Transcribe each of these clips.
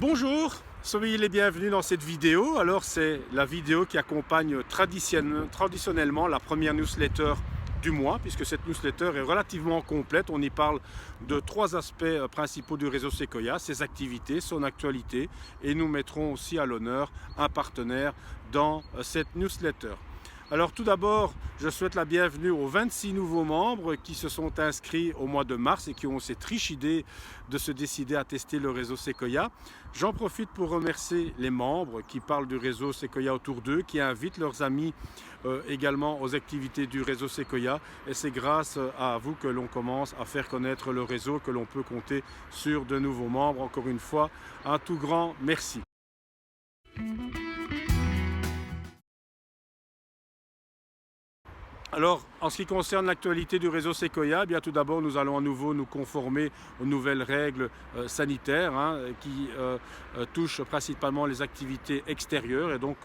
Bonjour, soyez les bienvenus dans cette vidéo. Alors c'est la vidéo qui accompagne traditionnellement la première newsletter du mois, puisque cette newsletter est relativement complète. On y parle de trois aspects principaux du réseau Sequoia, ses activités, son actualité, et nous mettrons aussi à l'honneur un partenaire dans cette newsletter. Alors tout d'abord, je souhaite la bienvenue aux 26 nouveaux membres qui se sont inscrits au mois de mars et qui ont cette riche idée de se décider à tester le réseau Sequoia. J'en profite pour remercier les membres qui parlent du réseau Sequoia autour d'eux, qui invitent leurs amis également aux activités du réseau Sequoia. Et c'est grâce à vous que l'on commence à faire connaître le réseau, que l'on peut compter sur de nouveaux membres. Encore une fois, un tout grand merci. Alors, en ce qui concerne l'actualité du réseau Sequoia, bien tout d'abord, nous allons à nouveau nous conformer aux nouvelles règles sanitaires qui touchent principalement les activités extérieures. Et donc,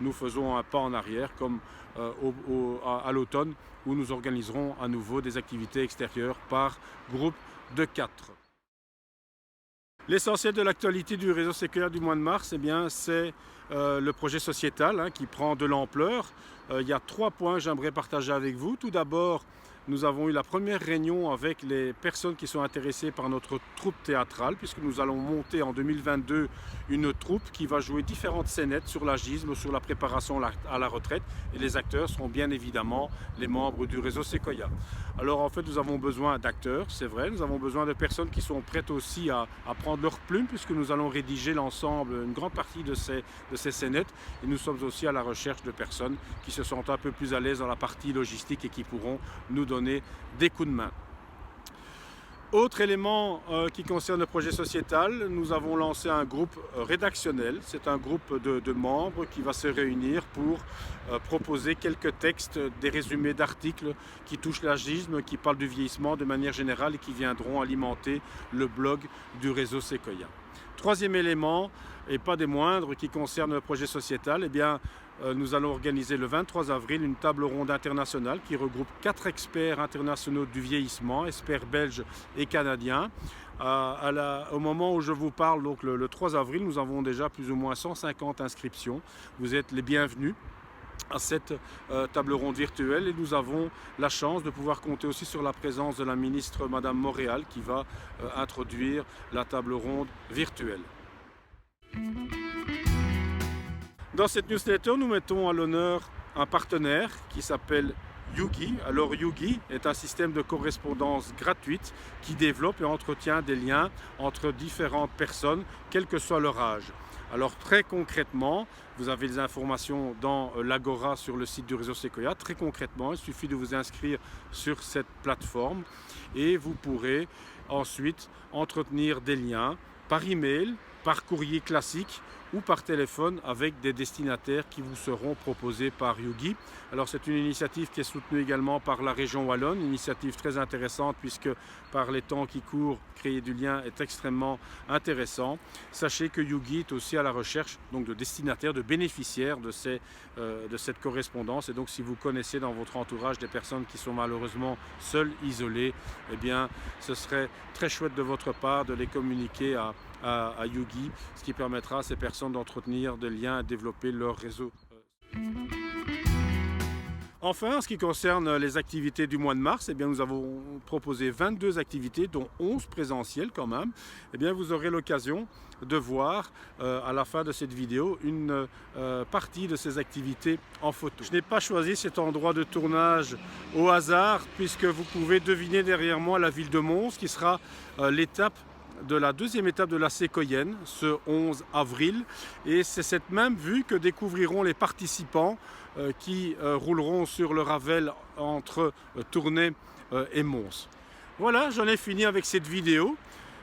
nous faisons un pas en arrière, comme à l'automne, où nous organiserons à nouveau des activités extérieures par groupe de 4. L'essentiel de l'actualité du réseau Sequoia du mois de mars, c'est le projet sociétal qui prend de l'ampleur. Il y a 3 points que j'aimerais partager avec vous. Tout d'abord, nous avons eu la première réunion avec les personnes qui sont intéressées par notre troupe théâtrale, puisque nous allons monter en 2022 une troupe qui va jouer différentes scénettes sur l'agisme, sur la préparation à la retraite. Et les acteurs seront bien évidemment les membres du réseau Sequoia. Alors en fait, nous avons besoin d'acteurs, c'est vrai. Nous avons besoin de personnes qui sont prêtes aussi à prendre leur plume, puisque nous allons rédiger l'ensemble, une grande partie de ces scénettes. Et nous sommes aussi à la recherche de personnes qui se sentent un peu plus à l'aise dans la partie logistique et qui pourront nous donner des coups de main. Autre élément qui concerne le projet sociétal, nous avons lancé un groupe rédactionnel. C'est un groupe de membres qui va se réunir pour proposer quelques textes, des résumés d'articles qui touchent l'agisme, qui parlent du vieillissement de manière générale et qui viendront alimenter le blog du réseau Sequoia. Troisième élément, et pas des moindres, qui concerne le projet sociétal, nous allons organiser le 23 avril une table ronde internationale qui regroupe 4 experts internationaux du vieillissement, experts belges et canadiens. Au moment où je vous parle, donc le 3 avril, nous avons déjà plus ou moins 150 inscriptions. Vous êtes les bienvenus à cette table ronde virtuelle et nous avons la chance de pouvoir compter aussi sur la présence de la ministre Madame Montréal qui va introduire la table ronde virtuelle. Dans cette newsletter, nous mettons à l'honneur un partenaire qui s'appelle Yugi. Alors Yugi est un système de correspondance gratuite qui développe et entretient des liens entre différentes personnes, quel que soit leur âge. Alors très concrètement, vous avez des informations dans l'Agora sur le site du réseau Sequoia. Très concrètement, il suffit de vous inscrire sur cette plateforme et vous pourrez ensuite entretenir des liens par email, par courrier classique ou par téléphone avec des destinataires qui vous seront proposés par Yugi. Alors c'est une initiative qui est soutenue également par la région Wallonne, une initiative très intéressante puisque par les temps qui courent, créer du lien est extrêmement intéressant. Sachez que Yugi est aussi à la recherche donc, de destinataires, de bénéficiaires de cette correspondance. Et donc si vous connaissez dans votre entourage des personnes qui sont malheureusement seules, isolées, ce serait très chouette de votre part de les communiquer à Yugi, ce qui permettra à ces personnes d'entretenir des liens et de développer leur réseau. Enfin, en ce qui concerne les activités du mois de mars, nous avons proposé 22 activités, dont 11 présentielles quand même. Vous aurez l'occasion de voir à la fin de cette vidéo une partie de ces activités en photo. Je n'ai pas choisi cet endroit de tournage au hasard, puisque vous pouvez deviner derrière moi la ville de Mons, qui sera la deuxième étape de la Séquoienne, ce 11 avril. Et c'est cette même vue que découvriront les participants qui rouleront sur le Ravel entre Tournai et Mons. Voilà, j'en ai fini avec cette vidéo.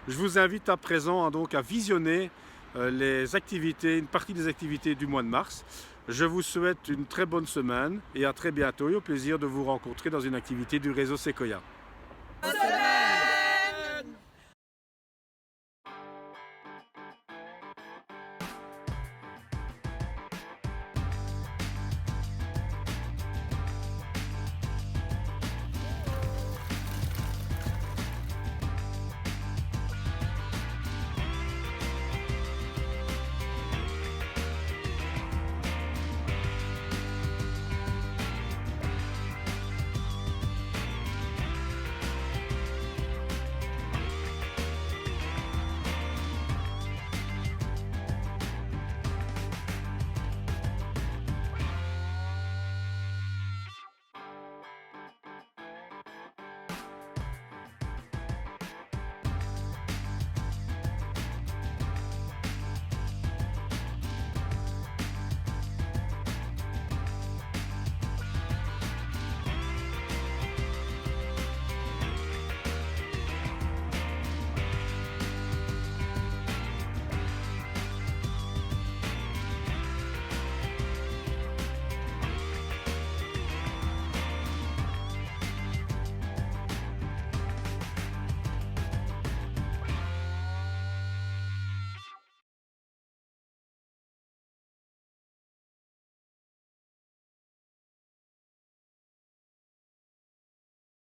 Je vous invite à présent à visionner une partie des activités du mois de mars. Je vous souhaite une très bonne semaine et à très bientôt et au plaisir de vous rencontrer dans une activité du réseau Sequoia.